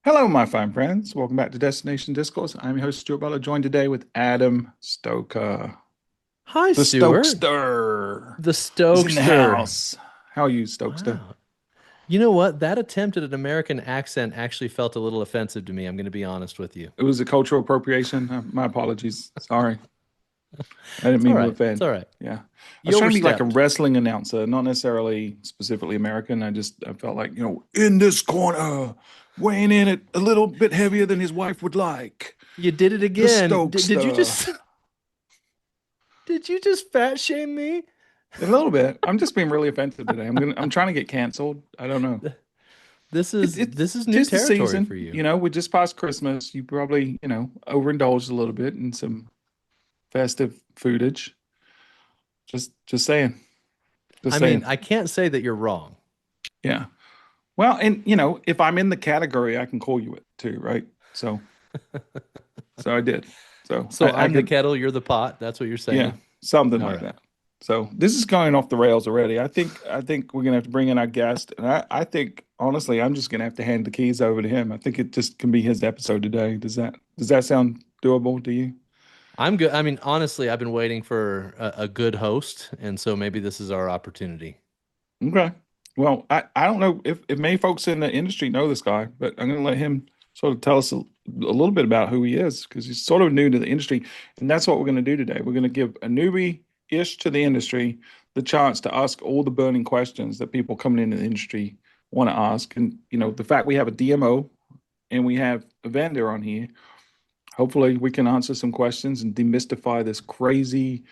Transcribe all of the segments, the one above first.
Hello, my fine friends. Welcome back to Destination Discourse. I'm your host, Stuart Butler, joined today with Adam Stoker. Hi, The Stuart. Stokester The is in the Stokester. house. How are you, Stokester? Wow. You know what? That attempt at an American accent actually felt a little offensive to me. I'm going to be honest with you. It was a cultural appropriation. My apologies. Sorry. I didn't It's all mean to right. It's offend. all right. Yeah. I You was trying to be like a overstepped. wrestling announcer, not necessarily specifically American. I felt like, in this corner, weighing in at a little bit heavier than his wife would like. You did it The again. Did you Stokester. just did you just fat shame me? A little bit. I'm just being really offensive today. I'm trying to get canceled. I don't know. This It's is it's this is new just the territory season. for you. We just passed Christmas. You probably, overindulged a little bit in some festive foodage. Just saying. Just I mean, saying. I can't say that you're wrong. Yeah. Well, and if I'm in the category, I can call you it too, right? So I did. So So I I'm the could, kettle, you're the pot. That's what you're yeah, saying. something All like right. that. So this is going off the rails already. I think we're gonna have to bring in our guest, and I think honestly, I'm just gonna have to hand the keys over to him. I think it just can be his episode today. Does that sound doable to you? I'm good. I mean, honestly, I've been waiting for a good host, and so maybe this is our opportunity. Okay. Well, I don't know if many folks in the industry know this guy, but I'm gonna let him sort of tell us a little bit about who he is because he's sort of new to the industry, and that's what we're gonna do today. We're gonna give a newbie-ish to the industry the chance to ask all the burning questions that people coming into the industry want to ask. And the fact we have a DMO and we have a vendor on here, hopefully we can answer some questions and demystify this crazy,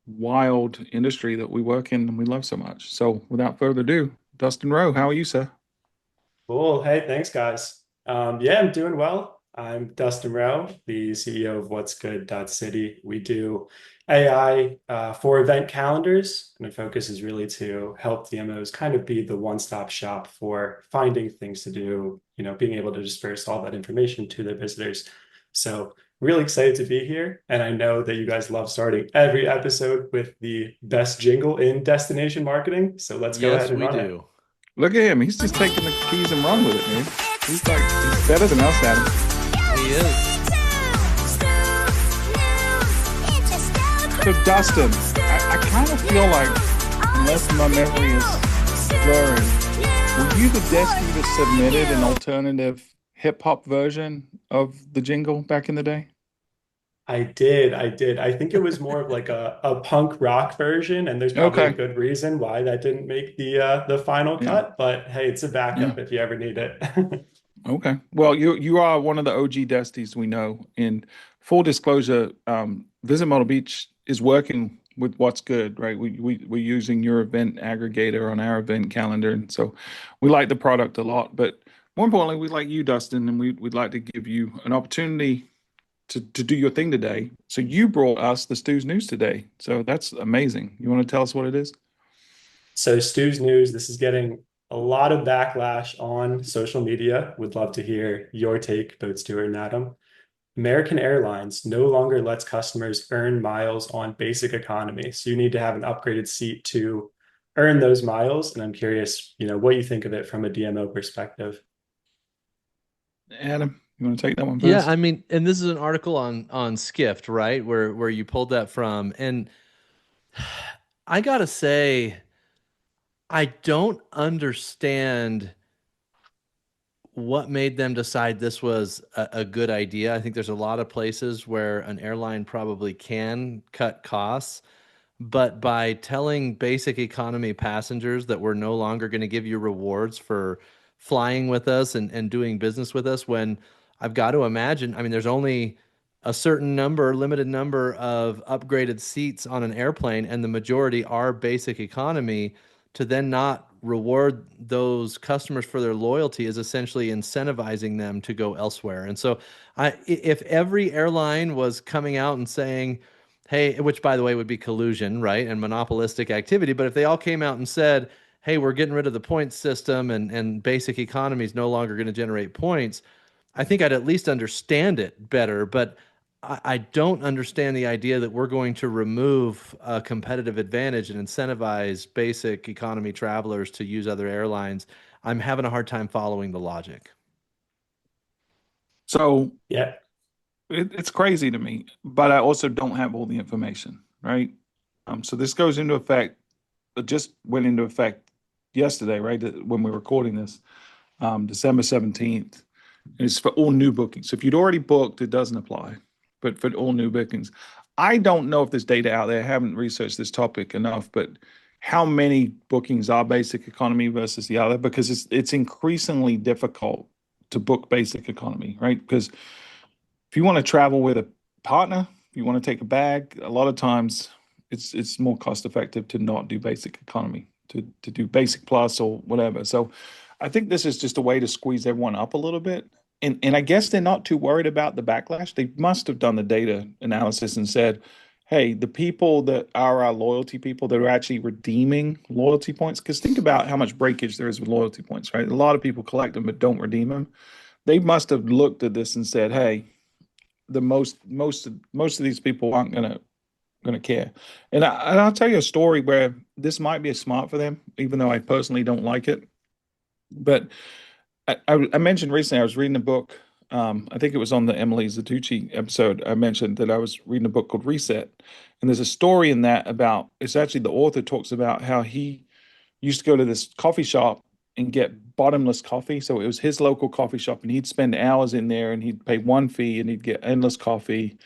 wild industry that we work in and we love so much. So without further ado, Dustin Rowe, how are you, sir? Cool. Hey, thanks, guys. Yeah, I'm doing well. I'm Dustin Rowe, the CEO of whatsgood.city. We do AI for event calendars, and the focus is really to help DMOs kind of be the one-stop shop for finding things to do, being able to disperse all that information to their visitors. So really excited to be here. And I know that you guys love starting every episode with the best jingle in destination marketing. So let's go ahead Yes, and we run it. do. Look at him. He's just taking the keys and run with it, man. He's better than us, Adam. He is. So Dustin, I kind of feel like, unless my memory is blurring, were you the Destiny that submitted an alternative hip hop version of the jingle back in the day? I did. I think it was more of like a punk rock version, and there's probably a Okay. good reason why that didn't make the final Yeah. cut. But hey, it's a Yeah. backup if you ever need it. Okay. Well, you are one of the OG Desties we know. In full disclosure, Visit Model Beach is working with What's Good, right? We're using your event aggregator on our event calendar, and so we like the product a lot. But more importantly, we like you, Dustin, and we'd like to give you an opportunity to do your thing today. So you brought us the Stu's News today. So that's amazing. You want to tell us what it is? So Stu's News, this is getting a lot of backlash on social media. Would love to hear your take, both Stuart and Adam. American Airlines no longer lets customers earn miles on basic economy. So you need to have an upgraded seat to earn those miles. And I'm curious, what you think of it from a DMO perspective. Adam, you want to take that one Yeah, first? I mean, and this is an article on Skift, right? Where you pulled that from. And I gotta say, I don't understand what made them decide this was a good idea. I think there's a lot of places where an airline probably can cut costs, but by telling basic economy passengers that we're no longer going to give you rewards for flying with us and doing business with us, when I've got to imagine, I mean, there's only a certain number, limited number of upgraded seats on an airplane, and the majority are basic economy. To then not reward those customers for their loyalty is essentially incentivizing them to go elsewhere. And so, if every airline was coming out and saying, hey, which by the way would be collusion, right? And monopolistic activity. But if they all came out and said, hey, we're getting rid of the points system and basic economy is no longer going to generate points, I think I'd at least understand it better. But I don't understand the idea that we're going to remove a competitive advantage and incentivize basic economy travelers to use other airlines. I'm having a hard time following the logic. So Yeah. it's crazy to me, but I also don't have all the information, right? So this goes into effect, it just went into effect yesterday, right? When we're recording this, December 17th. And it's for all new bookings. So if you'd already booked, it doesn't apply. But for all new bookings, I don't know if there's data out there. I haven't researched this topic enough, but how many bookings are basic economy versus the other? Because it's increasingly difficult to book basic economy, right? Because if you want to travel with a partner, if you want to take a bag, a lot of times it's more cost effective to not do basic economy, to do basic plus or whatever. So I think this is just a way to squeeze everyone up a little bit. And I guess they're not too worried about the backlash. They must have done the data analysis and said, hey, the people that are our loyalty people that are actually redeeming loyalty points, because think about how much breakage there is with loyalty points, right? A lot of people collect them but don't redeem them. They must have looked at this and said, hey, the most of these people aren't gonna care. And I'll tell you a story where this might be smart for them, even though I personally don't like it. But I mentioned recently I was reading a book. I think it was on the Emily Zatucci episode. I mentioned that I was reading a book called Reset, and there's a story in that about it's actually the author talks about how he used to go to this coffee shop and get bottomless coffee. So it was his local coffee shop, and he'd spend hours in there, and he'd pay one fee, and he'd get endless coffee,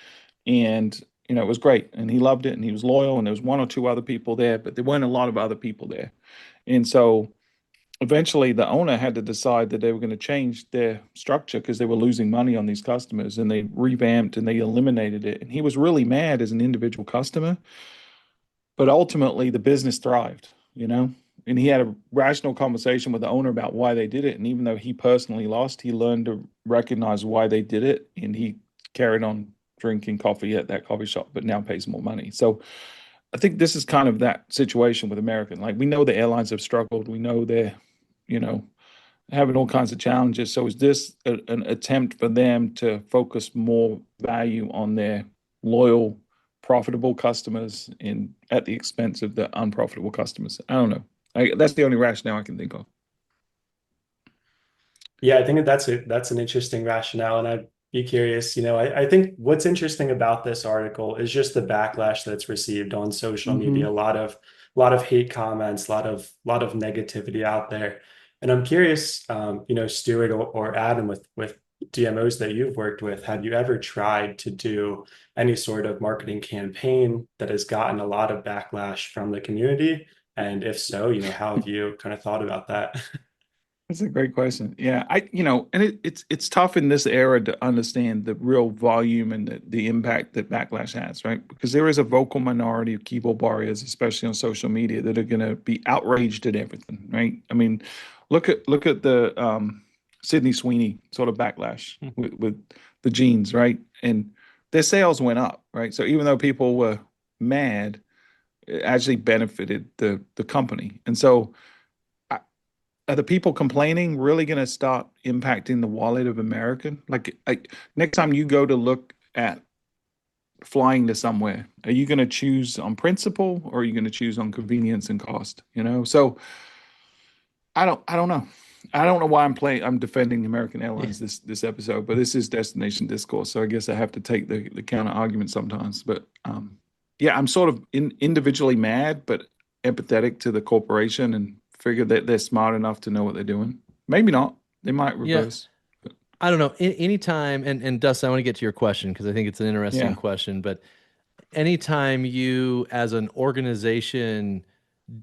and it was great, and he loved it, and he was loyal, and there was one or two other people there, but there weren't a lot of other people there, and so eventually the owner had to decide that they were going to change their structure because they were losing money on these customers, and they revamped and they eliminated it, and he was really mad as an individual customer, but ultimately the business thrived. And he had a rational conversation with the owner about why they did it, and even though he personally lost, he learned to recognize why they did it, and he carried on drinking coffee at that coffee shop but now pays more money. So I think this is kind of that situation with American. Like, we know the airlines have struggled, we know they're you know having all kinds of challenges. So is this an attempt for them to focus more value on their loyal, profitable customers in at the expense of the unprofitable customers? I don't know. That's the only rationale I can think of. Yeah, I think that's an interesting rationale, and I'd be curious. I think what's interesting about this article is just the backlash that's received on social media. Hmm. A lot of hate comments, a lot of negativity out there. And I'm curious, Stuart or Adam, with DMOs that you've worked with, have you ever tried to do any sort of marketing campaign that has gotten a lot of backlash from the community? And if so, how have you kind of thought about that? That's a great question. Yeah, and it's tough in this era to understand the real volume and the impact that backlash has, right? Because there is a vocal minority of keyboard warriors, especially on social media, that are going to be outraged at everything, right? I mean, look at the Sydney Sweeney sort of backlash with the jeans, right? And their sales went up, right? So even though people were mad, it actually benefited the company, and so are the people complaining really going to start impacting the wallet of American? Like next time you go to look at flying to somewhere, are you going to choose on principle or are you going to choose on convenience and cost? So I don't know. I don't know why I'm defending American Yeah. Airlines this episode, but this is destination discourse, so I guess I have to take the counter argument sometimes. But yeah, I'm sort of individually mad, but empathetic to the corporation and figure that they're smart enough to know what they're doing. Maybe not. They might Yeah. reverse. But I don't know. Anytime, and Dustin, I want to get to your question because I think it's an interesting yeah, question. But anytime you, as an organization,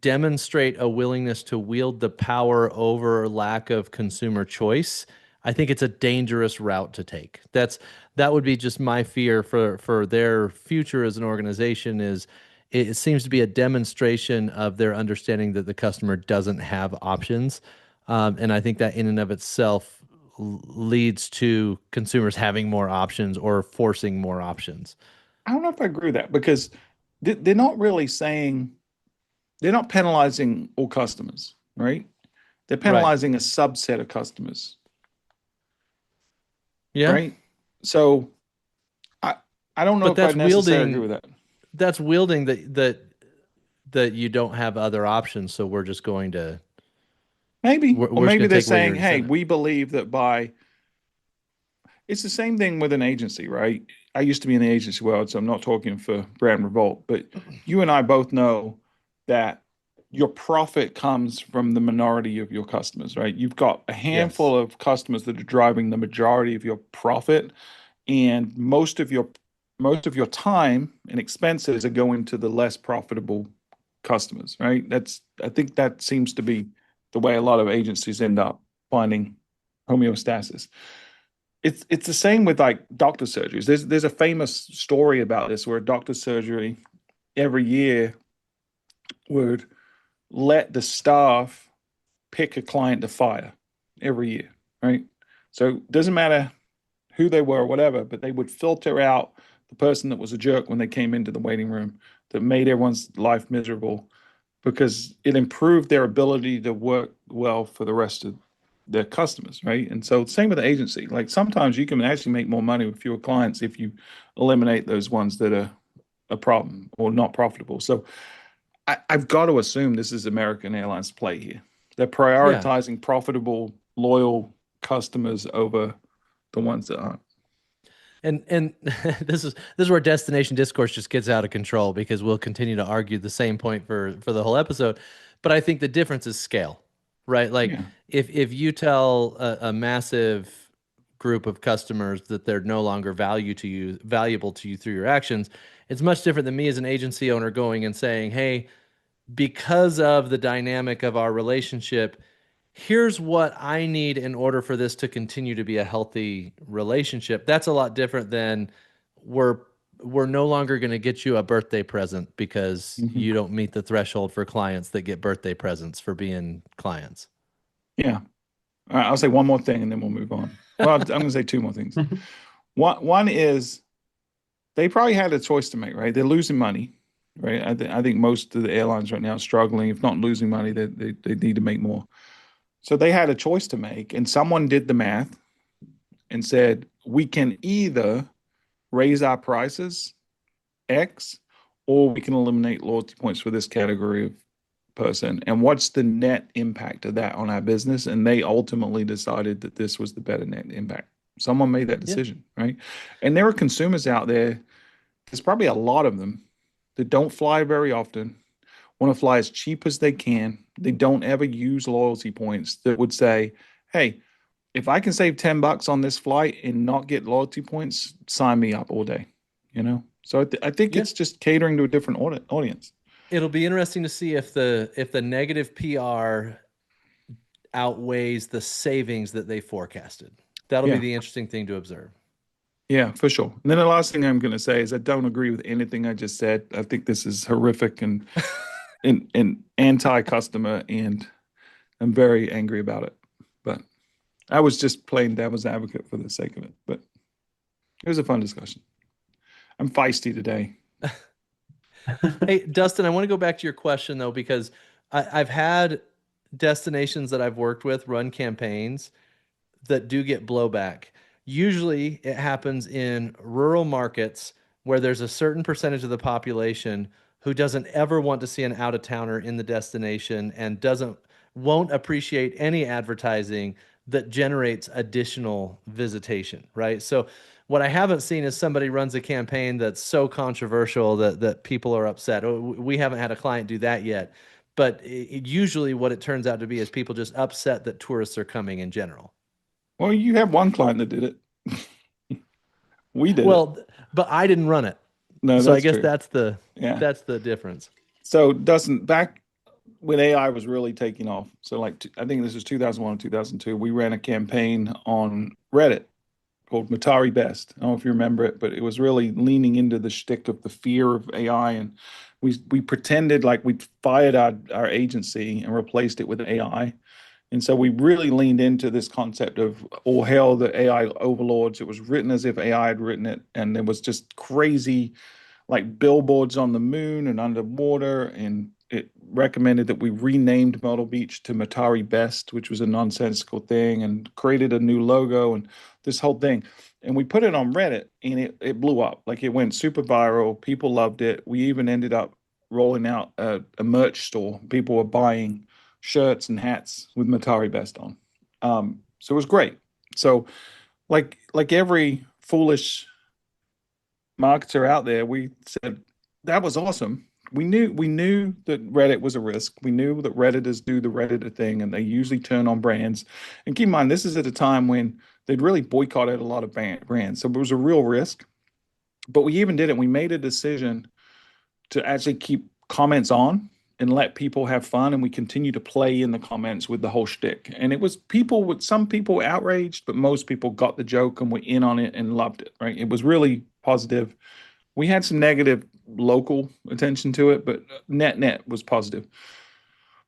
demonstrate a willingness to wield the power over lack of consumer choice, I think it's a dangerous route to take. That would be just my fear for their future as an organization is it seems to be a demonstration of their understanding that the customer doesn't have options. And I think that in and of itself leads to consumers having more options or forcing more options. I don't know if I agree with that because they're not really saying they're not penalizing all customers, right? They're Right. penalizing a subset of customers, Yeah. right? So I I don't know But if I necessarily agree with that. that's wielding that you don't have other options, so Maybe, or we're just maybe going to they're take away saying, your "Hey, incentive. we believe that by It's the same thing with an agency, right? I used to be in the agency world, so I'm not talking for Brand Revolt, but you and I both know that your profit comes from the minority of your customers, right? You've got a Yes. handful of customers that are driving the majority of your profit, and most of your time and expenses are going to the less profitable customers, right? I think that seems to be the way a lot of agencies end up finding homeostasis. It's the same with like doctor surgeries. There's a famous story about this where a doctor surgery every year would let the staff pick a client to fire every year, right? So it doesn't matter who they were or whatever, but they would filter out the person that was a jerk when they came into the waiting room, that made everyone's life miserable, because it improved their ability to work well for the rest of their customers, right? And so same with the agency. Like sometimes you can actually make more money with fewer clients if you eliminate those ones that are a problem or not profitable. So I've got to assume this is American Airlines' play here. They're Yeah. prioritizing profitable, loyal customers over the ones that aren't. And this is where destination discourse just gets out of control because we'll continue to argue the same point for the whole episode. But I think the difference is scale, right? Like Yeah. if you tell a massive group of customers that they're no longer valuable to you through your actions, it's much different than me as an agency owner going and saying, "Hey, because of the dynamic of our relationship, here's what I need in order for this to continue to be a healthy relationship." That's a lot different than we're we're no longer going to get you a birthday present because Mhm. you don't meet the threshold for clients that get birthday presents for being clients. Yeah. All right, I'll say one more thing and then we'll move on. Well, I'm going to say two more things. One is they probably had a choice to make, right? They're losing money, right? I think most of the airlines right now are struggling. If not losing money, they need to make more. So they had a choice to make, and someone did the math and said, we can either raise our prices X, or we can eliminate loyalty points for this category of person. And what's the net impact of that on our business? And they ultimately decided that this was the better net impact. Someone made that Yeah. decision, right? And there are consumers out there, there's probably a lot of them that don't fly very often, want to fly as cheap as they can. They don't ever use loyalty points that would say, hey, if I can save $10 on this flight and not get loyalty points, sign me up all day, you know? So I think Yeah. it's just catering to a different audience. It'll be interesting to see if the negative PR outweighs the savings that they forecasted. That'll be Yeah, the interesting thing to observe. yeah, for sure. And then the last thing I'm going to say is I don't agree with anything I just said. I think this is horrific and anti-customer, and I'm very angry about it. But I was just playing devil's advocate for the sake of it. But it was a fun discussion. I'm feisty today. Hey, Dustin, I want to go back to your question though, because I've had destinations that I've worked with run campaigns that do get blowback. Usually it happens in rural markets where there's a certain percentage of the population who doesn't ever want to see an out of towner in the destination and won't appreciate any advertising that generates additional visitation, right? So what I haven't seen is somebody runs a campaign that's so controversial that people are upset. We haven't had a client do that yet. But usually what it turns out to be is people just upset that tourists are coming in general. Well, you have one client that did it. We did it. Well, but I didn't run it. No, So I that's guess true. Yeah. that's the difference. So Dustin, back when AI was really taking off, so like I think this was 2001 or 2002, we ran a campaign on Reddit called Matari Best. I don't know if you remember it, but it was really leaning into the shtick of the fear of AI, and we pretended like we'd fired our agency and replaced it with AI. And so we really leaned into this concept of all hail the AI overlords. It was written as if AI had written it, and there was just crazy like billboards on the moon and underwater, and it recommended that we renamed Myrtle Beach to Matari Best, which was a nonsensical thing, and created a new logo and this whole thing. And we put it on Reddit, and it blew up. Like it went super viral. People loved it. We even ended up rolling out a merch store. People were buying shirts and hats with Matari Best on. So it was great. So like every foolish marketer out there, we said that was awesome. We knew that Reddit was a risk. We knew that Redditors do the Redditor thing, and they usually turn on brands. And keep in mind, this is at a time when they'd really boycotted a lot of brands, so it was a real risk. But we even did it. We made a decision to actually keep comments on and let people have fun, and we continue to play in the comments with the whole shtick. And it was people with some people outraged, but most people got the joke and were in on it and loved it. Right? It was really positive. We had some negative local attention to it, but net was positive.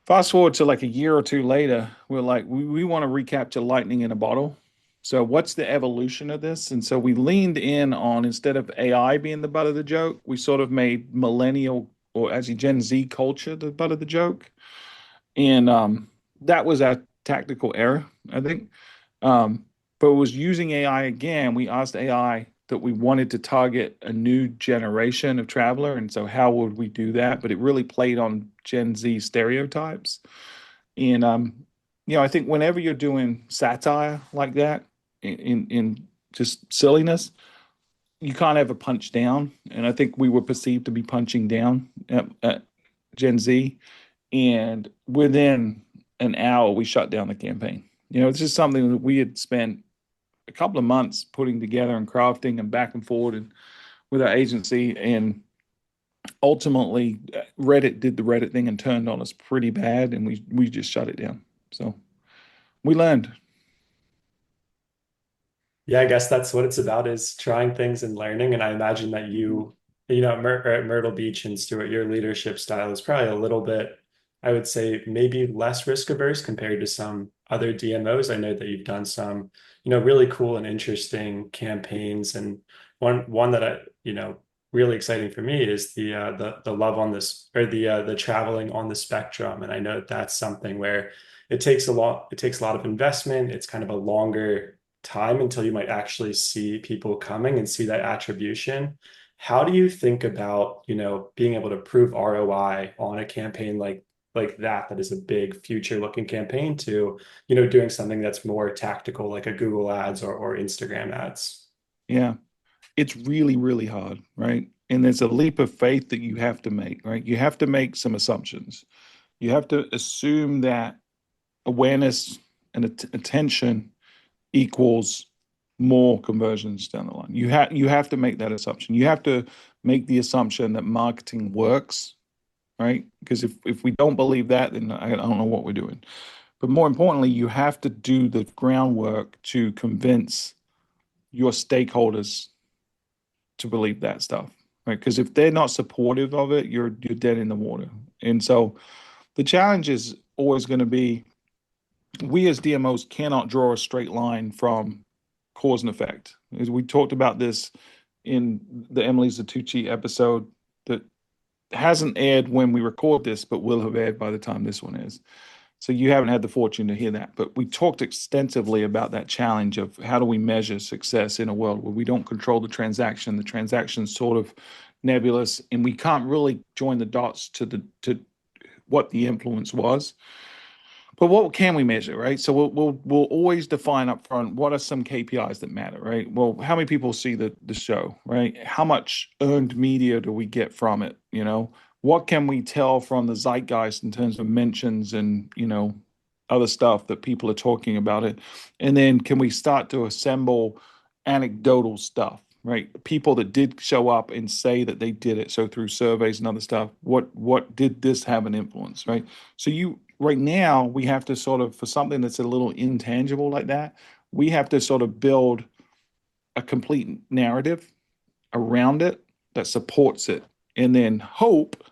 Fast forward to like a year or two later, we're like, we want to recapture lightning in a bottle. So what's the evolution of this? And so we leaned in on, instead of AI being the butt of the joke, we sort of made millennial, or actually Gen Z culture, the butt of the joke. And that was our tactical error, I think. But it was using AI again. We asked AI that we wanted to target a new generation of traveler. And so how would we do that? But it really played on Gen Z stereotypes. And, I think whenever you're doing satire like that, in just silliness, you can't ever punch down. And I think we were perceived to be punching down at Gen Z. And within an hour, we shut down the campaign. It's just something that we had spent a couple of months putting together and crafting and back and forward and with our agency. And ultimately, Reddit did the Reddit thing and turned on us pretty bad, and we just shut it down. So we learned. Yeah, I guess that's what it's about, is trying things and learning. And I imagine that at Myrtle Beach and Stuart, your leadership style is probably a little bit, I would say, maybe less risk averse compared to some other DMOs. I know that you've done some, really cool and interesting campaigns. And one that really exciting for me is the love on this, or the traveling on the spectrum. And I know that that's something where it takes a lot of investment. It's kind of a longer time until you might actually see people coming and see that attribution. How do you think about, being able to prove ROI on a campaign like that is a big future looking campaign, to, doing something that's more tactical, like a Google ads or Instagram ads? Yeah. It's really, really hard, right? And there's a leap of faith that you have to make, right? You have to make some assumptions. You have to assume that awareness and attention equals more conversions down the line. You have to make that assumption. You have to make the assumption that marketing works, right? Because if we don't believe that, then I don't know what we're doing. But more importantly, you have to do the groundwork to convince your stakeholders to believe that stuff, right? Because if they're not supportive of it, you're dead in the water. And so the challenge is always going to be, we as DMOs cannot draw a straight line from cause and effect. As we talked about this in the Emily Zatucci episode that hasn't aired when we record this, but will have aired by the time this one is. So you haven't had the fortune to hear that. But we talked extensively about that challenge of how do we measure success in a world where we don't control the transaction. The transaction's sort of nebulous, and we can't really join the dots to what the influence was. But what can we measure, right? So we'll always define up front what are some KPIs that matter, right? Well, how many people see the show, right? How much earned media do we get from it? What can we tell from the zeitgeist in terms of mentions and other stuff that people are talking about it? And then can we start to assemble anecdotal stuff, right? People that did show up and say that they did it. So through surveys and other stuff, what did this have an influence, right? So right now we have to sort of, for something that's a little intangible like that, we have to sort of build a complete narrative around it that supports it, and then hope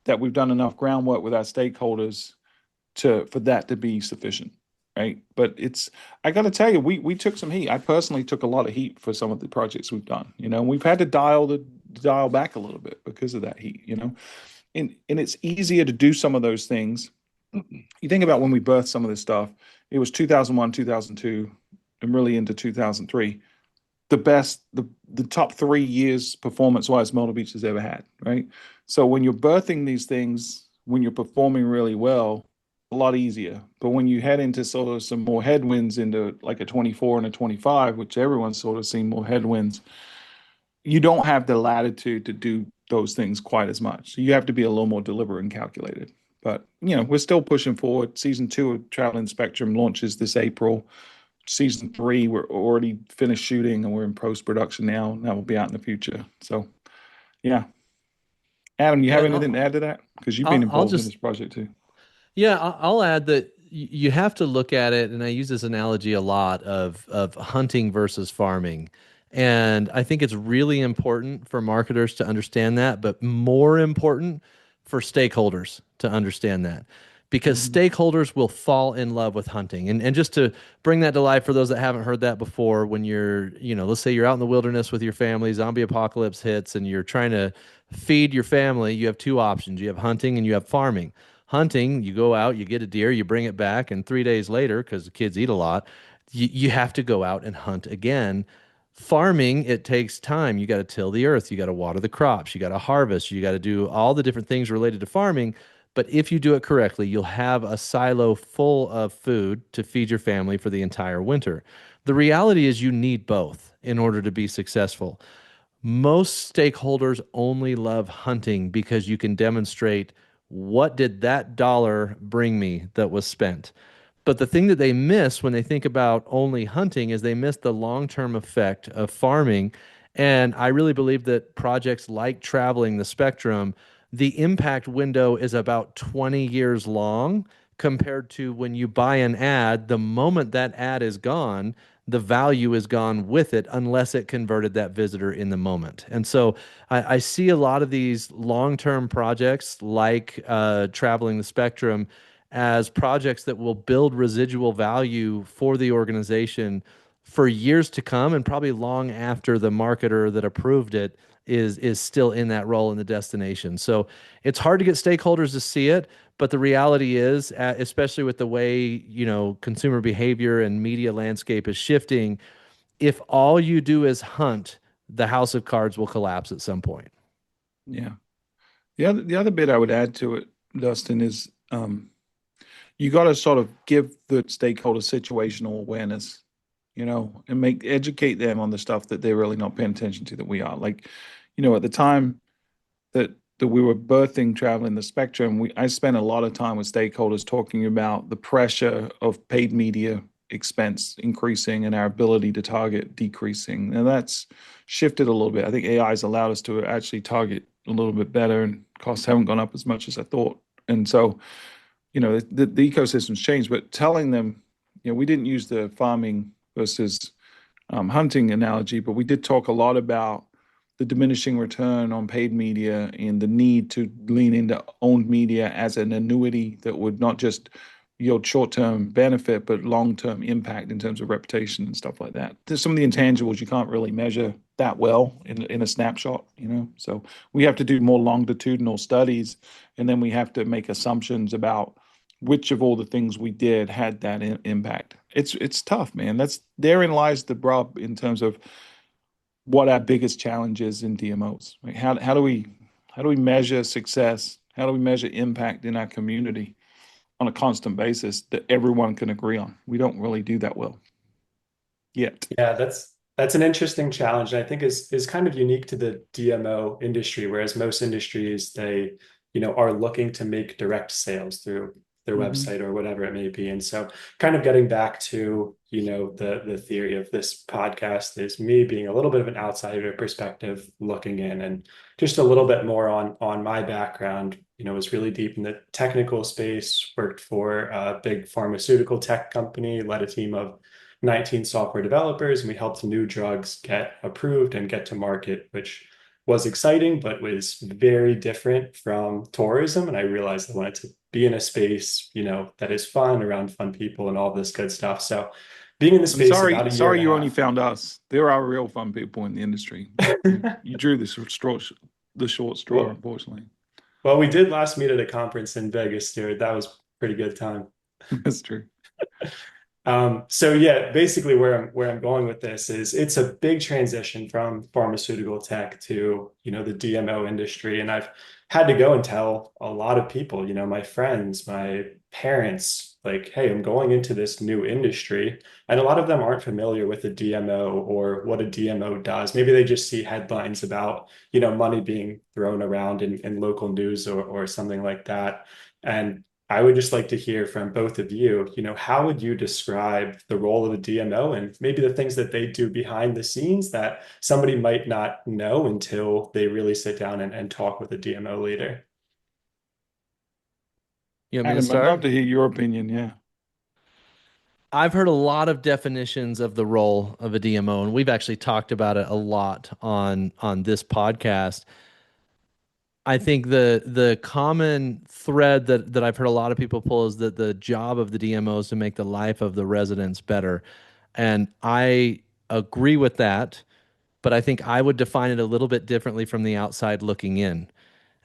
that we've done enough groundwork with our stakeholders for that to be sufficient, right? But I got to tell you, we took some heat. I personally took a lot of heat for some of the projects we've done. We've had to dial back a little bit because of that heat. And it's easier to do some of those things. You think about when we birthed some of this stuff, it was 2001, 2002, and really into 2003. The top 3 years performance-wise Myrtle Beach has ever had, right? So when you're birthing these things, when you're performing really well, a lot easier. But when you head into sort of some more headwinds into like a 24 and a 25, which everyone's sort of seen more headwinds, you don't have the latitude to do those things quite as much. So you have to be a little more deliberate and calculated. But we're still pushing forward. Season 2 of Traveling Spectrum launches this April. Season 3, we're already finished shooting and we're in post production now. And that will be out in the future. So yeah. Adam, you have And anything to add to that? Because you've been I'll involved in just this project too. Yeah, I'll add that you have to look at it, and I use this analogy a lot of hunting versus farming. And I think it's really important for marketers to understand that, but more important for stakeholders to understand that. Because Mhm. stakeholders will fall in love with hunting. And just to bring that to life for those that haven't heard that before, when you're, let's say you're out in the wilderness with your family, zombie apocalypse hits, and you're trying to feed your family, you have two options. You have hunting and you have farming. Hunting, you go out, you get a deer, you bring it back, and 3 days later, because the kids eat a lot, you have to go out and hunt again. Farming, it takes time. You got to till the earth, you got to water the crops, you got to harvest, you got to do all the different things related to farming. But if you do it correctly, you'll have a silo full of food to feed your family for the entire winter. The reality is, you need both in order to be successful. Most stakeholders only love hunting because you can demonstrate what did that dollar bring me that was spent. But the thing that they miss when they think about only hunting is they miss the long-term effect of farming. And I really believe that projects like Traveling the Spectrum, the impact window is about 20 years long compared to when you buy an ad, the moment that ad is gone, the value is gone with it unless it converted that visitor in the moment. And so I see a lot of these long-term projects like Traveling the Spectrum as projects that will build residual value for the organization for years to come, and probably long after the marketer that approved it is still in that role in the destination. So it's hard to get stakeholders to see it, but the reality is, especially with the way, consumer behavior and media landscape is shifting, if all you do is hunt, the house of cards will collapse at some point. Yeah. The other bit I would add to it, Dustin, is you got to sort of give the stakeholder situational awareness, and educate them on the stuff that they're really not paying attention to that we are. Like, at the time that we were birthing Traveling the Spectrum, I spent a lot of time with stakeholders talking about the pressure of paid media expense increasing and our ability to target decreasing. And that's shifted a little bit. I think AI has allowed us to actually target a little bit better, and costs haven't gone up as much as I thought. And so, the ecosystem's changed, but telling them, we didn't use the farming versus hunting analogy, but we did talk a lot about the diminishing return on paid media and the need to lean into owned media as an annuity that would not just yield short-term benefit, but long-term impact in terms of reputation and stuff like that. There's some of the intangibles you can't really measure that well in a snapshot, So we have to do more longitudinal studies, and then we have to make assumptions about which of all the things we did had that impact. It's tough, man. Therein lies the rub in terms of what our biggest challenge is in DMOs. Like how do we measure success? How do we measure impact in our community on a constant basis that everyone can agree on? We don't really do that well yet. Yeah, that's an interesting challenge, and I think is kind of unique to the DMO industry, whereas most industries are looking to make direct sales through their Hmm. website or whatever it may be. And so kind of getting back to, the theory of this podcast is me being a little bit of an outsider perspective looking in, and just a little bit more on my background, was really deep in the technical space, worked for a big pharmaceutical tech company, led a team of 19 software developers, and we helped new drugs get approved and get to market, which was exciting, but was very different from tourism. And I realized I wanted to be in a space, that is fun, around fun people and all this good stuff. So being in the And space sorry, about a year sorry, and a you only half. found us. There are real fun people in the industry. You drew the short straw, Well, unfortunately. well, we did last meet at a conference in Vegas, Stuart. That was a pretty good time. That's true. So yeah, basically where I'm going with this is it's a big transition from pharmaceutical tech to, the DMO industry. And I've had to go and tell a lot of people, my friends, my parents, like, hey, I'm going into this new industry. And a lot of them aren't familiar with a DMO or what a DMO does. Maybe they just see headlines about, money being thrown around in local news or something like that. And I would just like to hear from both of you, how would you describe the role of a DMO and maybe the things that they do behind the scenes that somebody might not know until they really sit down and talk with a DMO leader? You want me to Adam, I'd love start? to hear your opinion. Yeah. I've heard a lot of definitions of the role of a DMO, and we've actually talked about it a lot on this podcast. I think the common thread that I've heard a lot of people pull is that the job of the DMO is to make the life of the residents better. And I agree with that, but I think I would define it a little bit differently from the outside looking in.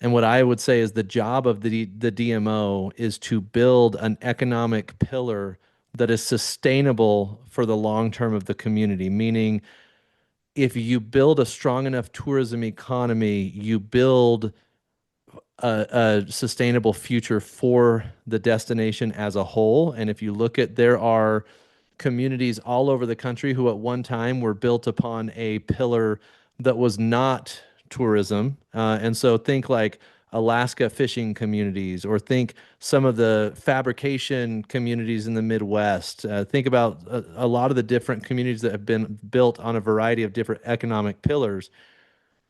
And what I would say is the job of the DMO is to build an economic pillar that is sustainable for the long term of the community, meaning if you build a strong enough tourism economy, you build a sustainable future for the destination as a whole. And if you look at, there are communities all over the country who at one time were built upon a pillar that was not tourism. And so think like Alaska fishing communities, or think some of the fabrication communities in the Midwest. Think about a lot of the different communities that have been built on a variety of different economic pillars.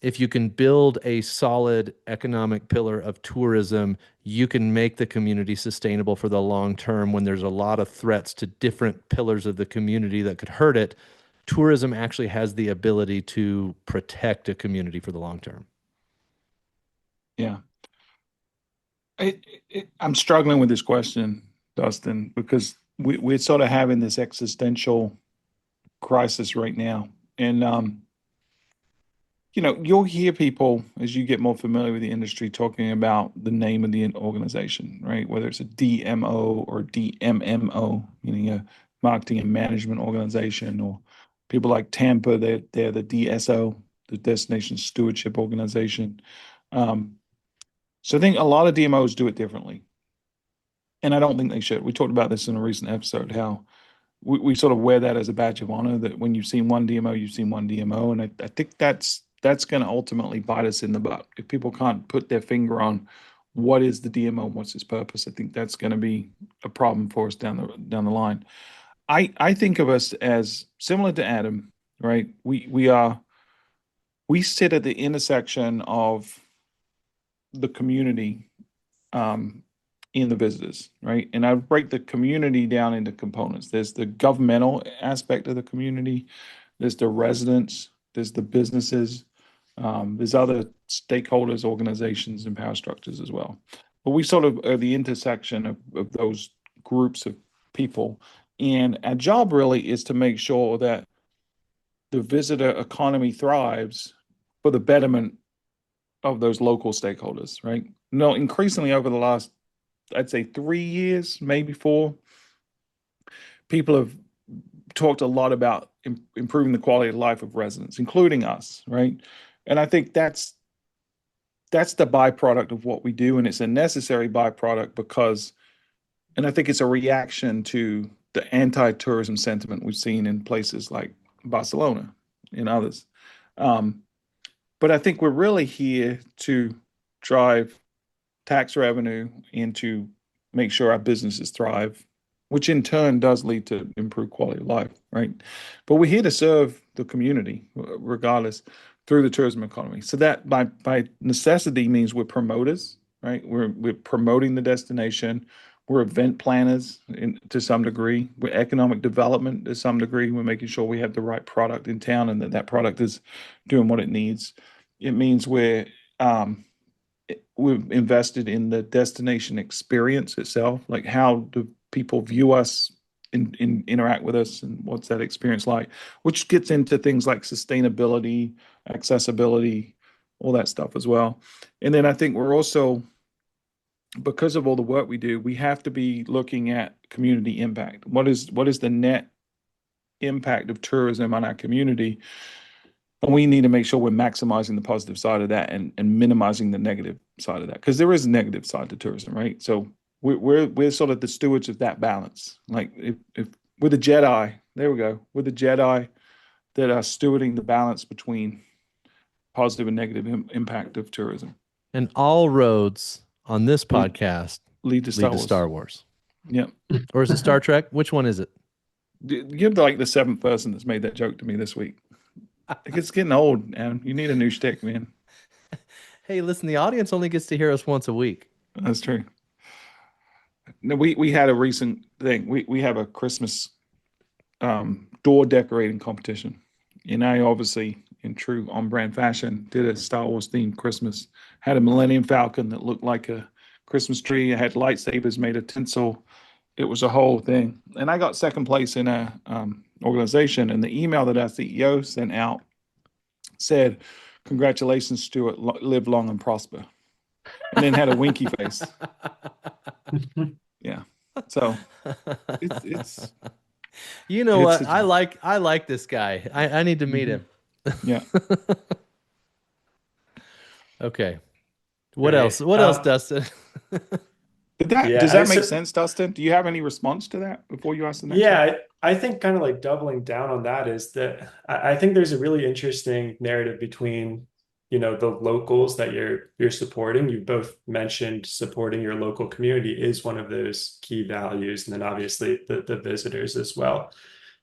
If you can build a solid economic pillar of tourism, you can make the community sustainable for the long term when there's a lot of threats to different pillars of the community that could hurt it. Tourism actually has the ability to protect a community for the long term. Yeah. I'm struggling with this question, Dustin, because we're sort of having this existential crisis right now. And, you'll hear people as you get more familiar with the industry talking about the name of the organization, right? Whether it's a DMO or DMMO, meaning a marketing and management organization, or people like Tampa, they're the DSO, the Destination Stewardship Organization. Um, so I think a lot of DMOs do it differently. And I don't think they should. We talked about this in a recent episode, how we sort of wear that as a badge of honor, that when you've seen one DMO, you've seen one DMO. And I think that's going to ultimately bite us in the butt. If people can't put their finger on what is the DMO, what's its purpose, I think that's going to be a problem for us down the line. I think of us as similar to Adam, right? We sit at the intersection of the community um, in the visitors, right? And I break the community down into components. There's the governmental aspect of the community, there's the residents, there's the businesses, there's other stakeholders, organizations, and power structures as well. But we sort of are the intersection of those groups of people. And our job really is to make sure that the visitor economy thrives for the betterment of those local stakeholders, right? No, increasingly over the last, I'd say 3 years, maybe four, people have talked a lot about improving the quality of life of residents, including us, right? And I think that's the byproduct of what we do, and it's a necessary byproduct because, and I think it's a reaction to the anti-tourism sentiment we've seen in places like Barcelona and others. Um, but I think we're really here to drive tax revenue and to make sure our businesses thrive, which in turn does lead to improved quality of life, right? But we're here to serve the community, regardless, through the tourism economy. So that by necessity means we're promoters, right? We're promoting the destination. We're event planners to some degree. We're economic development to some degree. We're making sure we have the right product in town and that product is doing what it needs. It means um, we've invested in the destination experience itself. Like, how do people view us, interact with us, and what's that experience like? Which gets into things like sustainability, accessibility, all that stuff as well. And then I think we're also because of all the work we do, we have to be looking at community impact. What is the net impact of tourism on our community? And we need to make sure we're maximizing the positive side of that and minimizing the negative side of that, because there is a negative side to tourism, right? So we're sort of the stewards of that balance. Like if we're the Jedi, there we go. We're the Jedi that are stewarding the balance between positive and negative impact of tourism. And all roads on this podcast Lead to Star lead to Wars. Star Wars. Yeah. Or is it Star Trek? Which one is it? You're like the seventh person that's made that joke to me this week. It's getting old, and you need a new shtick, man. Hey, listen, the audience only gets to hear us once a week. That's true. No, we had a recent thing. We have a Christmas door decorating competition, and I obviously, in true on-brand fashion, did a Star Wars themed Christmas. Had a Millennium Falcon that looked like a Christmas tree. I had lightsabers made of tinsel. It was a whole thing, and I got second place in a organization. And the email that our CEO sent out said, "Congratulations, Stuart. Live long and prosper," and then had a winky face. Yeah. So it's You know It's what? a- I like this guy. I need to meet him. yeah. Okay. What Great. else? What else, Dustin? Yeah, Does that I- make so- sense, Dustin? Do you have any response to that before you ask the next one? Yeah, I think kind of like doubling down on that is that I think there's a really interesting narrative between, the locals that you're supporting. You both mentioned supporting your local community is one of those key values, and then obviously the visitors as well.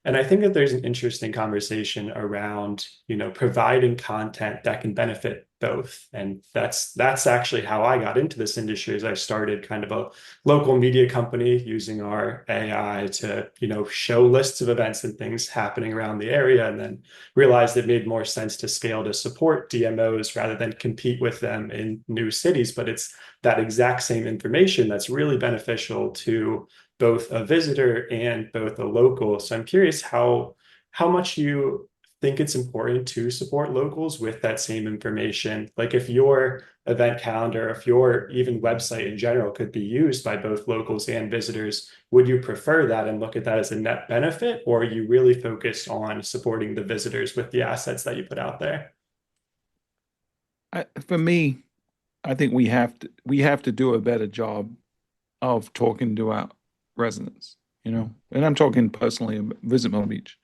And I think that there's an interesting conversation around, providing content that can benefit both. And that's actually how I got into this industry, as I started kind of a local media company using our AI to, show lists of events and things happening around the area, and then realized it made more sense to scale to support DMOs rather than compete with them in new cities. But it's that exact same information that's really beneficial to both a visitor and both a local. So I'm curious how much you think it's important to support locals with that same information. Like if your event calendar, if your even website in general could be used by both locals and visitors, would you prefer that and look at that as a net benefit, or are you really focused on supporting the visitors with the assets that you put out there? For me, I think we have to do a better job of talking to our residents, and I'm talking personally, Visit Myrtle Beach.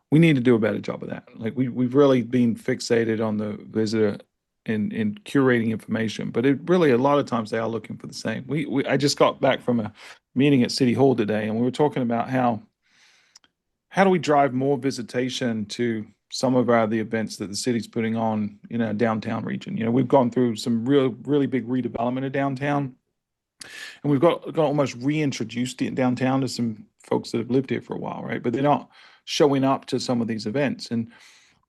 We need to do a better job of that. Like we've really been fixated on the visitor in curating information, but it really, a lot of times they are looking for the same. I just got back from a meeting at City Hall today, and we were talking about how do we drive more visitation to some of the events that the city's putting on in our downtown region. We've gone through some really big redevelopment of downtown, and we've got almost reintroduced it downtown to some folks that have lived here for a while, right? But they're not showing up to some of these events. And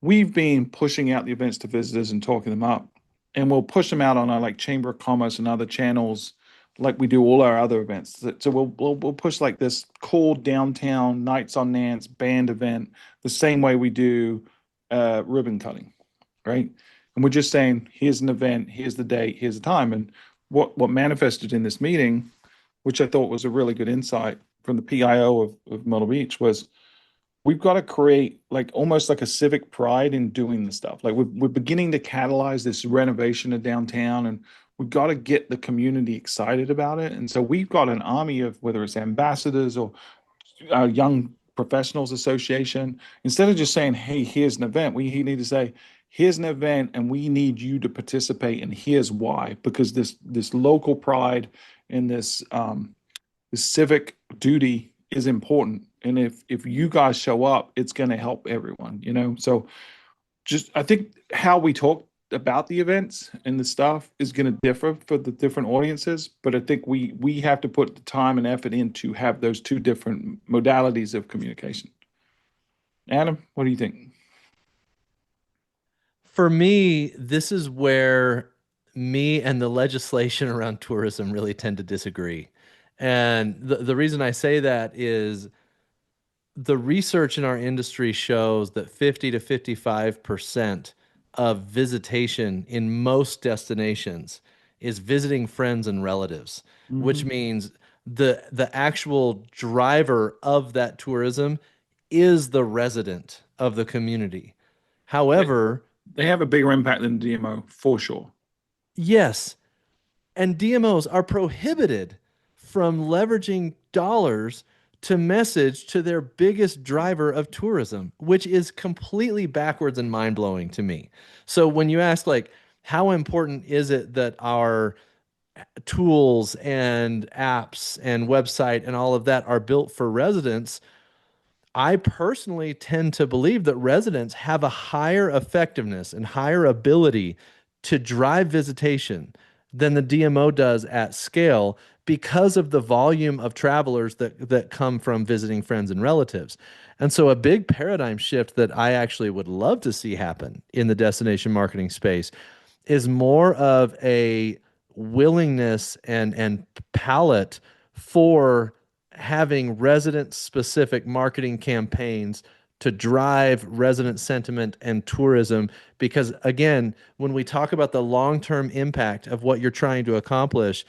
we've been pushing out the events to visitors and talking them up. And we'll push them out on our like Chamber of Commerce and other channels, like we do all our other events. So we'll push like this cool downtown Nights on Nance band event the same way we do ribbon cutting, right? And we're just saying, here's an event, here's the date, here's the time. And what manifested in this meeting, which I thought was a really good insight from the PIO of Myrtle Beach, was we've got to create like almost like a civic pride in doing the stuff. Like we're beginning to catalyze this renovation of downtown, and we've got to get the community excited about it. And so we've got an army of, whether it's ambassadors or our Young Professionals Association. Instead of just saying, hey, here's an event, we need to say, here's an event and we need you to participate, and here's why. Because this local pride and this civic duty is important. And if you guys show up, it's going to help everyone. So just, I think how we talk about the events and the stuff is going to differ for the different audiences, but I think we have to put the time and effort in to have those two different modalities of communication. Adam, what do you think? For me, this is where me and the legislation around tourism really tend to disagree. And the reason I say that is the research in our industry shows that 50 to 55% of visitation in most destinations is visiting friends and relatives, which Hmm. means the actual driver of that tourism is the resident of the community. They, However, they have a bigger impact than DMO for sure. yes, and DMOs are prohibited from leveraging dollars to message to their biggest driver of tourism, which is completely backwards and mind blowing to me. So when you ask, like, how important is it that our tools and apps and website and all of that are built for residents? I personally tend to believe that residents have a higher effectiveness and higher ability to drive visitation than the DMO does at scale because of the volume of travelers that come from visiting friends and relatives. And so a big paradigm shift that I actually would love to see happen in the destination marketing space is more of a willingness and palette for having resident specific marketing campaigns to drive resident sentiment and tourism. Because again, when we talk about the long-term impact of what you're trying to accomplish,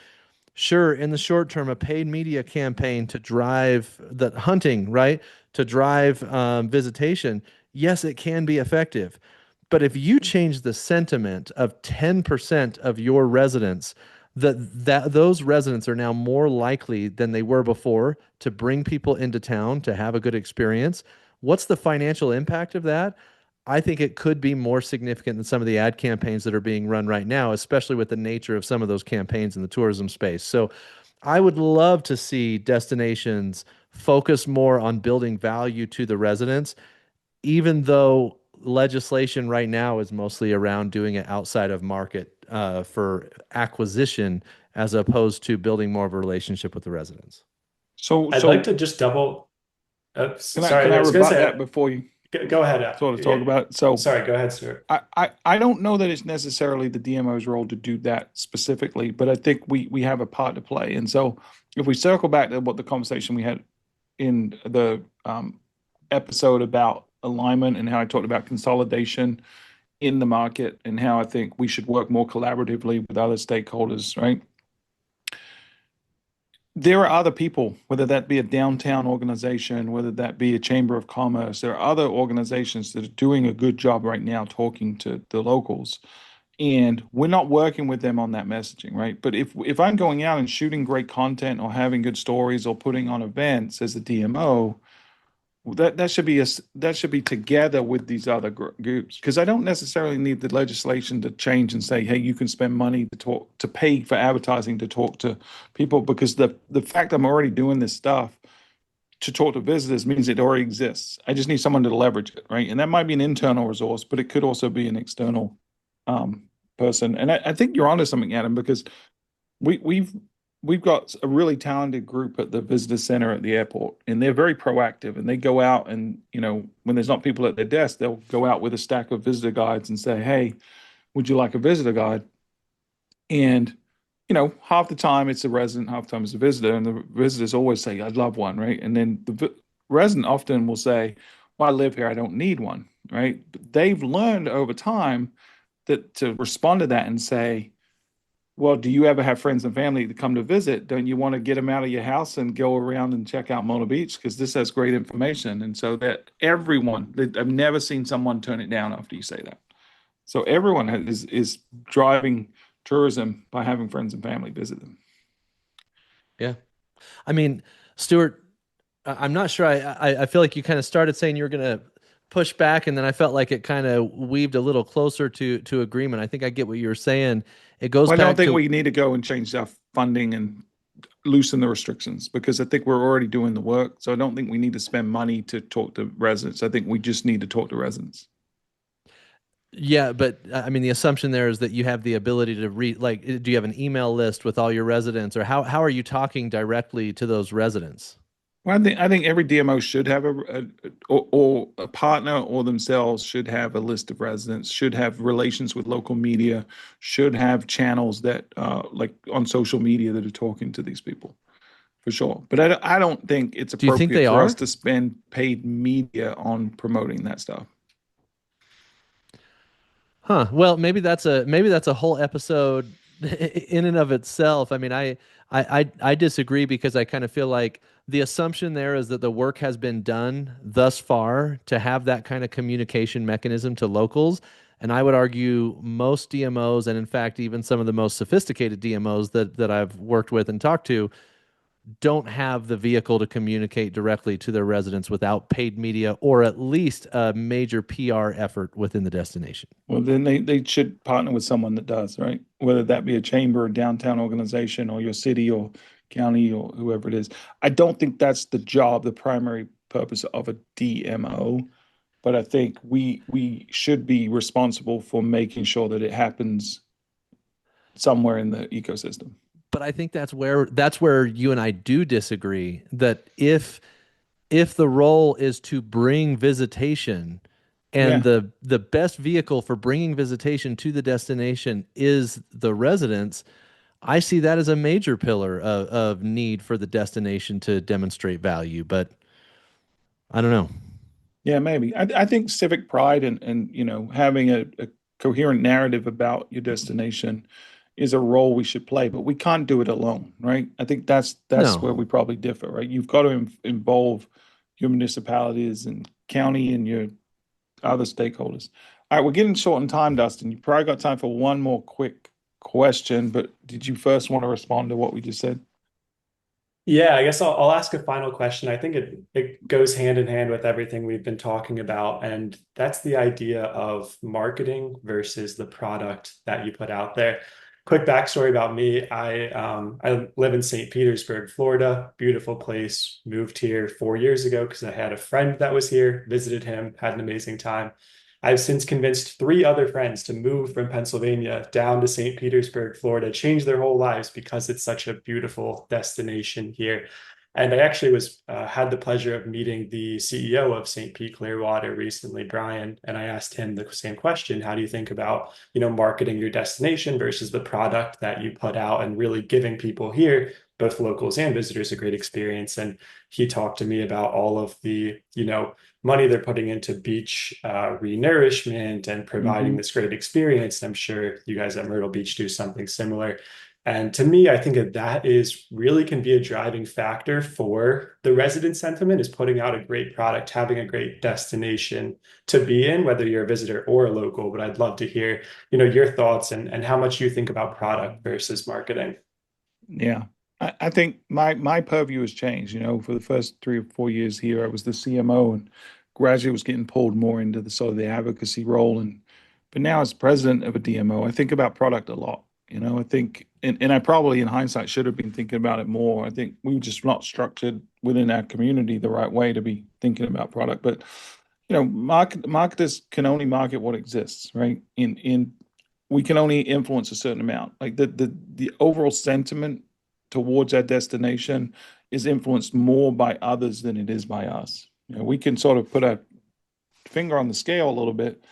sure, in the short term, a paid media campaign to drive the hunting, right? To drive visitation, yes, it can be effective. But if you change the sentiment of 10% of your residents, that those residents are now more likely than they were before to bring people into town to have a good experience. What's the financial impact of that? I think it could be more significant than some of the ad campaigns that are being run right now, especially with the nature of some of those campaigns in the tourism space. So I would love to see destinations focus more on building value to the residents, even though legislation right now is mostly around doing it outside of market for acquisition as opposed to building more of a relationship with the residents. So, I'd like so to just double. can Sorry, I I was going to rebut say, that before you go ahead. sort of Yeah, talk about it? So, sorry, go ahead, Stuart. I don't know that it's necessarily the DMO's role to do that specifically, but I think we have a part to play. And so, if we circle back to what the conversation we had in the episode about alignment and how I talked about consolidation in the market and how I think we should work more collaboratively with other stakeholders, right? There are other people, whether that be a downtown organization, whether that be a chamber of commerce, there are other organizations that are doing a good job right now talking to the locals. And we're not working with them on that messaging, right? But if I'm going out and shooting great content or having good stories or putting on events as a DMO, that should be that should be together with these other groups, because I don't necessarily need the legislation to change and say, hey, you can spend money to pay for advertising to talk to people, because the fact I'm already doing this stuff to talk to visitors means it already exists. I just need someone to leverage it, right? And that might be an internal resource, but it could also be an external um, person. And I think you're onto something, Adam, because we, we've we've got a really talented group at the visitor center at the airport, and they're very proactive. And they go out and, when there's not people at their desk, they'll go out with a stack of visitor guides and say, "Hey, would you like a visitor guide?" And half the time it's a resident, half the time it's a visitor, and the visitors always say, "I'd love one," right? And then resident often will say, "Well, I live here, I don't need one," right? But they've learned over time that to respond to that and say, well, do you ever have friends and family that come to visit? Don't you want to get them out of your house and go around and check out Mona Beach? Because this has great information. And so that I've never seen someone turn it down after you say that. So everyone is driving tourism by having friends and family visit them. Yeah. I mean, Stuart, I'm not sure. I feel like you kind of started saying you were going to push back, and then I felt like it kind of weaved a little closer to agreement. I think I get what you were saying. It goes Well, I don't back think to we need to go and change our funding and loosen the restrictions, because I think we're already doing the work. So I don't think we need to spend money to talk to residents. I think we just need to talk to residents. yeah, but I mean, the assumption there is that you have the ability to read. Like, do you have an email list with all your residents, or how are you talking directly to those residents? Well, I think every DMO should have or a partner or themselves should have a list of residents, should have relations with local media, should have channels that like on social media that are talking to these people for sure. But I don't think it's Do you think appropriate they for us are? to spend paid media on promoting that stuff. Huh. Well, maybe that's a whole episode in and of itself, I mean, I disagree because I kind of feel like the assumption there is that the work has been done thus far to have that kind of communication mechanism to locals. And I would argue most DMOs, and in fact, even some of the most sophisticated DMOs that I've worked with and talked to, don't have the vehicle to communicate directly to their residents without paid media or at least a major PR effort within the destination. Well, then they should partner with someone that does, right? Whether that be a chamber, or downtown organization, or your city or county or whoever it is. I don't think that's the job, the primary purpose of a DMO, but I think we should be responsible for making sure that it happens somewhere in the ecosystem. But I think that's where you and I do disagree that if the role is to bring visitation and Yeah. the best vehicle for bringing visitation to the destination is the residents, I see that as a major pillar of need for the destination to demonstrate value. But I don't know. Yeah, maybe. I think civic pride and having a coherent narrative about your destination is a role we should play, but we can't do it alone, right? I think that's where No. we probably differ, right? You've got to involve your municipalities and county and your other stakeholders. All right, we're getting short on time, Dustin. You probably got time for one more quick question, but did you first want to respond to what we just said? Yeah, I guess I'll ask a final question. I think it goes hand in hand with everything we've been talking about, and that's the idea of marketing versus the product that you put out there. Quick backstory about me. I live in St. Petersburg, Florida. Beautiful place. Moved here 4 years ago because I had a friend that was here, visited him, had an amazing time. I've since convinced three other friends to move from Pennsylvania down to St. Petersburg, Florida, change their whole lives because it's such a beautiful destination here. And I actually was had the pleasure of meeting the CEO of St. Pete Clearwater recently, Brian, and I asked him the same question: how do you think about, marketing your destination versus the product that you put out and really giving people here, both locals and visitors, a great experience? And he talked to me about all of the, money they're putting into beach renourishment and providing Hmm. this great experience. I'm sure you guys at Myrtle Beach do something similar. And to me, I think that is really can be a driving factor for the resident sentiment is putting out a great product, having a great destination to be in, whether you're a visitor or a local. But I'd love to hear, your thoughts and how much you think about product versus marketing. Yeah. I think my purview has changed. For the first 3 or 4 years here, I was the CMO and gradually was getting pulled more into the sort of the advocacy role. But now as president of a DMO, I think about product a lot. I think, and I probably in hindsight should have been thinking about it more. I think we were just not structured within our community the right way to be thinking about product. But, marketers can only market what exists, right? In we can only influence a certain amount. Like the overall sentiment towards our destination is influenced more by others than it is by us. We can sort of put a finger on the scale a little bit,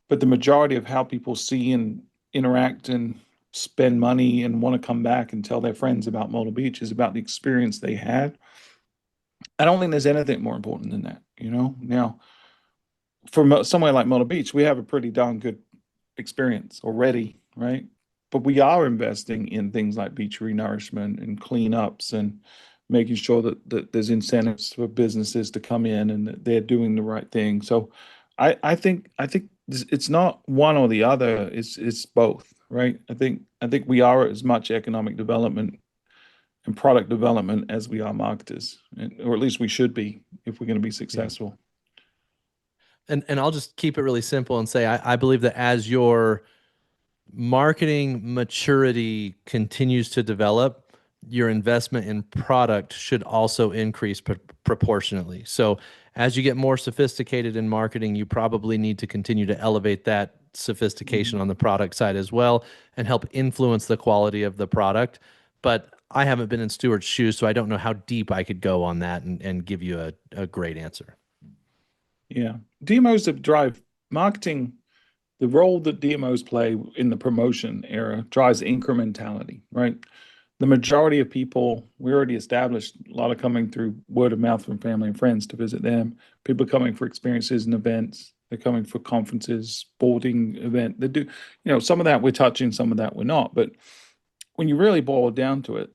but the majority of how people see and interact and spend money and want to come back and tell their friends about Myrtle Beach is about the experience they had. I don't think there's anything more important than that. Now, for somewhere like Myrtle Beach, we have a pretty darn good experience already, right? But we are investing in things like beach renourishment and cleanups and making sure that there's incentives for businesses to come in and that they're doing the right thing. So I think it's not one or the other. It's both, right? I think we are as much economic development and product development as we are marketers, or at least we should be if we're going to be Yeah. successful. And I'll just keep it really simple and say I believe that as your marketing maturity continues to develop, your investment in product should also increase proportionately. So, as you get more sophisticated in marketing, you probably need to continue to elevate that sophistication Mhm. on the product side as well and help influence the quality of the product. But I haven't been in Stuart's shoes, so I don't know how deep I could go on that and give you a great answer. Yeah. DMOs that drive marketing, the role that DMOs play in the promotion era drives incrementality, right? The majority of people, we already established a lot of coming through word of mouth from family and friends to visit them. People coming for experiences and events. They're coming for conferences, sporting event. They do, some of that we're touching, some of that we're not. But when you really boil it down to it,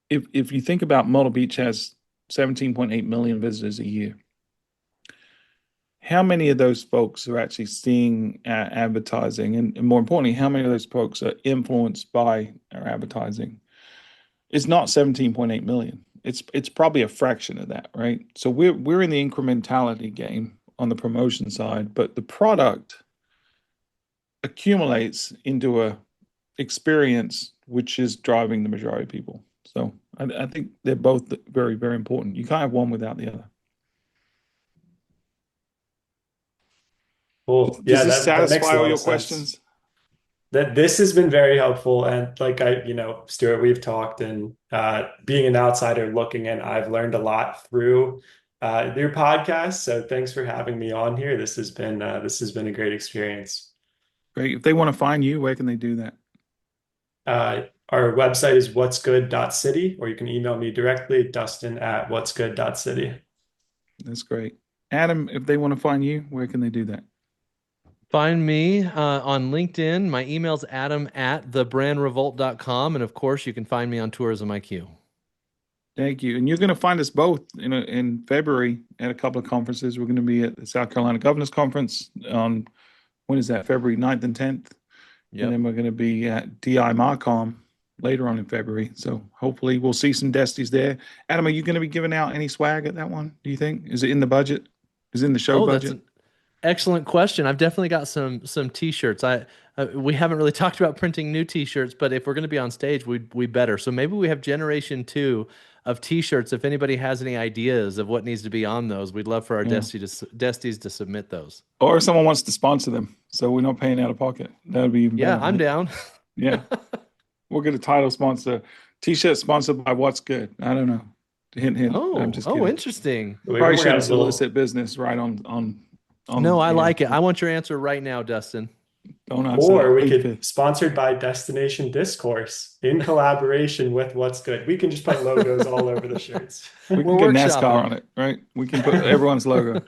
if you think about Myrtle Beach has 17.8 million visitors a year, how many of those folks are actually seeing advertising? And more importantly, how many of those folks are influenced by our advertising? It's not 17.8 million. It's probably a fraction of that, right? So we're in the incrementality game on the promotion side, but the product accumulates into a experience which is driving the majority of people. So I think they're both very, very important. You can't have one without the other. Cool. Does Yeah, this that makes a satisfy all lot your of sense. questions? That this has been very helpful. And like Stuart, we've talked, and being an outsider looking in, I've learned a lot through your podcast. So thanks for having me on here. This has been a great experience. Great. If they want to find you, where can they do that? Our website is whatsgood.city, or you can email me directly, Dustin at whatsgood.city. That's great. Adam, if they want to find you, where can they do that? Find me on LinkedIn. My email's adam@thebrandrevolt.com. And of course, you can find me on Tourism IQ. Thank you. And you're going to find us both in February at a couple of conferences. We're going to be at the South Carolina Governors Conference on, when is that? February 9th and 10th. Yep. And then we're going to be at DI Marcom later on in February. So hopefully we'll see some Desties there. Adam, are you going to be giving out any swag at that one, do you think? Is it in the budget? Is it in the show budget? That's an excellent question. I've definitely got some t-shirts. We haven't really talked about printing new t-shirts, but if we're going to be on stage, we better. So maybe we have generation 2 of t-shirts. If anybody has any ideas of what needs to be on those, we'd love for our Desties to submit those. Or if someone wants to sponsor them, so we're not paying out of pocket. That would be even better. Yeah, I'm down. Yeah. We'll get a title sponsor. T-shirt sponsored by What's Good. I don't know. Hint, hint. I'm just kidding. Interesting. Probably shouldn't solicit business right on. No, I like it. I want your answer right now, Dustin. Or we could sponsored by Destination Discourse in collaboration with What's Good. We can just put logos all over the shirts. We can get NASCAR on it, right? We can put everyone's logo.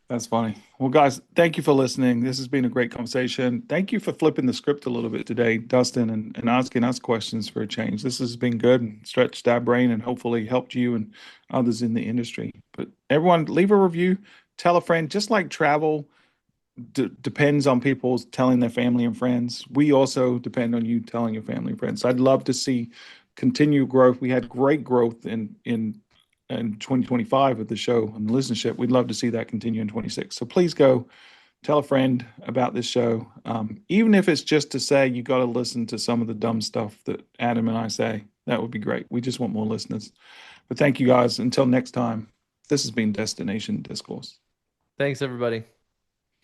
That's funny. Well, guys, thank you for listening. This has been a great conversation. Thank you for flipping the script a little bit today, Dustin, and asking us questions for a change. This has been good and stretched our brain and hopefully helped you and others in the industry. But everyone, leave a review, tell a friend. Just like travel depends on people telling their family and friends, we also depend on you telling your family and friends. So I'd love to see continued growth. We had great growth in 2025 with the show and the listenership. We'd love to see that continue in 26. So please go tell a friend about this show. Even if it's just to say, you got to listen to some of the dumb stuff that Adam and I say, that would be great. We just want more listeners. But thank you guys. Until next time, this has been Destination Discourse. Thanks, everybody.